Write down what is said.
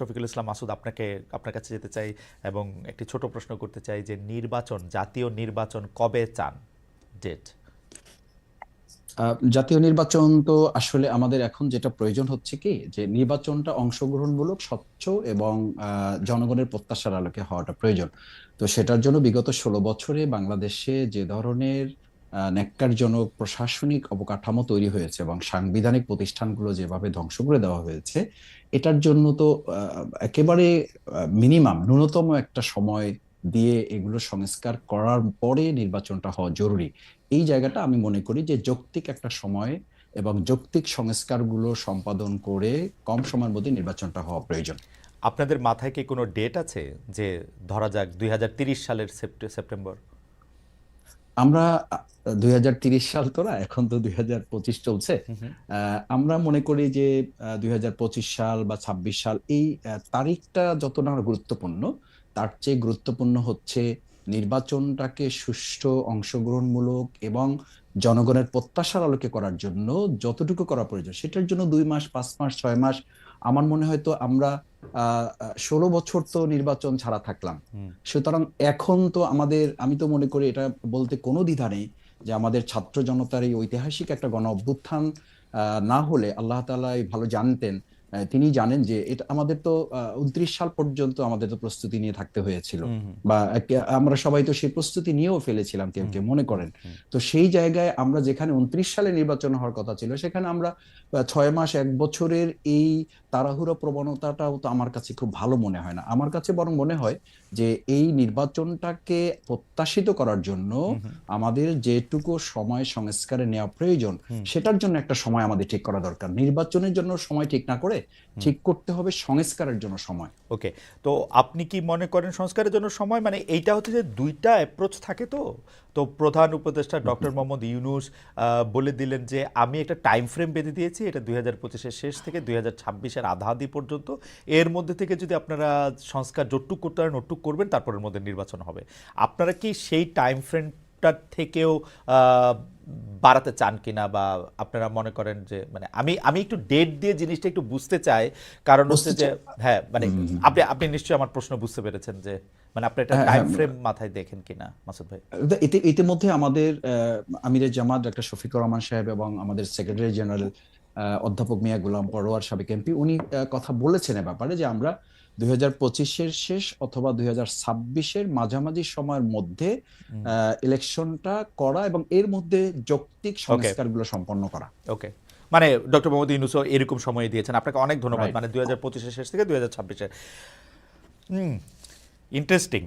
শফিকুল ইসলাম মাসুদ, আপনার কাছে যেতে চাই এবং একটি ছোট প্রশ্ন করতে চাই যে জাতীয় নির্বাচন কবে চান? ডেট? জাতীয় নির্বাচন তো আসলে আমাদের এখন যেটা প্রয়োজন হচ্ছে কি, যে নির্বাচনটা অংশগ্রহণমূলক, স্বচ্ছ এবং জনগণের প্রত্যাশার আলোকে হওয়াটা প্রয়োজন। তো সেটার জন্য বিগত 16 বছরে বাংলাদেশে যে ধরনের ন্যক্কারজনক প্রশাসনিক অবকাঠামো তৈরি হয়েছে এবং সাংবিধানিক প্রতিষ্ঠানগুলো যেভাবে ধ্বংস করে দেওয়া হয়েছে, এটার জন্য তো একেবারে মিনিমাম ন্যূনতম একটা সময় দিয়ে এগুলো সংস্কার করার পরে নির্বাচনটা হওয়া জরুরি। এই জায়গাটা আমি মনে করি যে যৌক্তিক একটা সময় এবং যৌক্তিক সংস্কারগুলো সম্পাদন করে কম সময়ের মধ্যে নির্বাচনটা হওয়া প্রয়োজন। আপনাদের মাথায় কি কোনো ডেট আছে, যে ধরা যাক 2030 সালের সেপ্টেম্বর? আমরা 2030 সাল তো না, এখন তো 2025 চলছে। আমরা মনে করি যে 2025 সাল বা 26 সাল, এই তারিখটা যত না গুরুত্বপূর্ণ, তার চেয়ে গুরুত্বপূর্ণ হচ্ছে নির্বাচনটাকে সুষ্ঠু, অংশগ্রহণমূলক এবং জনগণের প্রত্যাশার আলোকে করার জন্য যতটুকু করা প্রয়োজন সেটার জন্য 2 মাস, 5 মাস, 6 মাস। আমার মনে হয় তো আমরা 16 বছর তো নির্বাচন ছাড়া থাকলাম। সুতরাং এখন তো আমাদের, আমি তো মনে করি এটা বলতে কোনো দ্বিধা নেই যে আমাদের ছাত্র জনতার এই ঐতিহাসিক একটা গণ অভ্যুত্থান না হলে, আল্লাহ তাআলা ভালো জানতেন, তিনি জানেন যে এটা আমাদের তো 29 সাল পর্যন্ত আমাদের তো প্রস্তুতি নিয়ে থাকতে হয়েছিল, বা আমরা সবাই তো সেই প্রস্তুতি নিয়েও ফেলেছিলাম, কেউ কেউ মনে করেন। তো সেই জায়গায় আমরা যেখানে 29 সালে নির্বাচন হওয়ার কথা ছিল, সেখানে আমরা 6 মাস, 1 বছরের এই তাড়াহুড়ো প্রবণতাটাও তো আমার কাছে খুব ভালো মনে হয় না। আমার কাছে বরং মনে হয় যে এই নির্বাচনটাকে প্রত্যাশিত করার জন্য আমাদের যেটুকু সময় সংস্কারে নেওয়া প্রয়োজন, সেটার জন্য একটা সময় আমাদের ঠিক করা দরকার। নির্বাচনের জন্য সময় ঠিক না করে ঠিক করতে হবে সংস্কারের জন্য সময়। ওকে, তো আপনি কি মনে করেন সংস্কারের জন্য সময়, মানে এইটা হচ্ছে যে দুইটা অ্যাপ্রোচ থাকে। তো তো প্রধান উপদেষ্টা ডক্টর মোহাম্মদ ইউনূস বলে দিলেন যে আমি একটা টাইম ফ্রেম বেঁধে দিয়েছি, এটা 2025-এর শেষ থেকে 2026-এর আধাআধি পর্যন্ত। এর মধ্যে থেকে যদি আপনারা সংস্কার যতটুক করতে পারেন ওটুক করবেন, তারপরের মধ্যে নির্বাচন হবে। আপনারা কি সেই টাইম ফ্রেমটার থেকেও বাড়াতে চান কিনা, বা আপনারা মনে করেন যে, মানে আমি আমি একটু ডেট দিয়ে জিনিসটা একটু বুঝতে চাই। কারণ হচ্ছে বুঝতে যে, চাই। হ্যাঁ, মানে হুম, হুম, হুম। আপনি আপনি নিশ্চয়ই আমার প্রশ্ন বুঝতে পেরেছেন যে, মানে আপনি একটা হ্যাঁ, টাইম হ্যাঁ। ফ্রেম মাথায় দেখেন কিনা মাসুদ ভাই? ইতিমধ্যে আমাদের আমিরে জামাত ডক্টর শফিকুর রহমান সাহেব এবং আমাদের সেক্রেটারি জেনারেল অধ্যাপক মিয়া গোলাম পরোয়ার, সাবেক এমপি, উনি কথা বলেছেন এ ব্যাপারে যে আমরা 2025-এর শেষ অথবা 2026-এর মাঝামাঝি সময়ের মধ্যে ইলেকশনটা করা এবং এর মধ্যে যৌক্তিক ওকে, সংস্কারগুলো সম্পন্ন করা। ওকে। মানে ডক্টর মোহাম্মদ ইউনূসও এরকম সময় দিয়েছেন। আপনাকে অনেক ধন্যবাদ। রাইট। মানে 2025-এর শেষ থেকে 2026-এর। হুম, ইন্টারেস্টিং।